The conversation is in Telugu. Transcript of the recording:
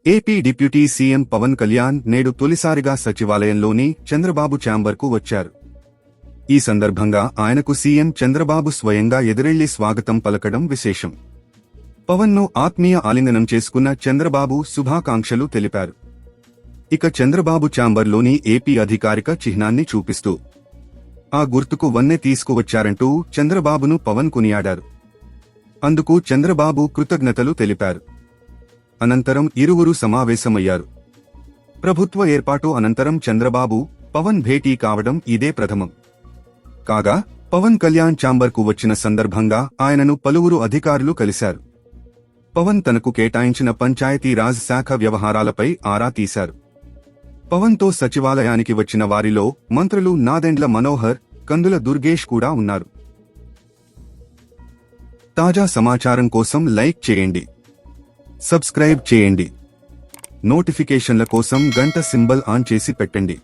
AP deputy CM Pawan Kalyan నేడు తొలిసారిగా సచివాలయంలోని చంద్రబాబు ఛాంబర్కు వచ్చారు. ఈ సందర్భంగా ఆయనకు సీఎం చంద్రబాబు స్వయంగా ఎదురెళ్లి స్వాగతం పలకడం విశేషం. పవన్ను ఆత్మీయ ఆలింగనం చేసుకున్న చంద్రబాబు శుభాకాంక్షలు తెలిపారు. ఇక చంద్రబాబు ఛాంబర్లోని ఏపీ అధికారిక చిహ్నాన్ని చూపిస్తూ ఆ గుర్తుకు వన్నె తీసుకువచ్చారంటూ చంద్రబాబును పవన్ కొనియాడారు. అందుకు చంద్రబాబు కృతజ్ఞతలు తెలిపారు. అనంతరం ఇరువురు సమావేశమయ్యారు. ప్రభుత్వ ఏర్పాటు అనంతరం చంద్రబాబు, పవన్ భేటీ కావడం ఇదే ప్రథమం. కాగా పవన్ కళ్యాణ్ ఛాంబర్కు వచ్చిన సందర్భంగా ఆయనను పలువురు అధికారులు కలిశారు. పవన్ తనకు కేటాయించిన పంచాయతీరాజ్ శాఖ వ్యవహారాలపై ఆరా తీశారు. పవన్తో సచివాలయానికి వచ్చిన వారిలో మంత్రులు నాదెండ్ల మనోహర్, కందుల దుర్గేష్ కూడా ఉన్నారు. తాజా సమాచారం కోసం లైక్ చేయండి, సబ్స్క్రైబ్ చేయండి, నోటిఫికేషన్ల కోసం గంట సింబల్ ఆన్ చేసి పెట్టండి.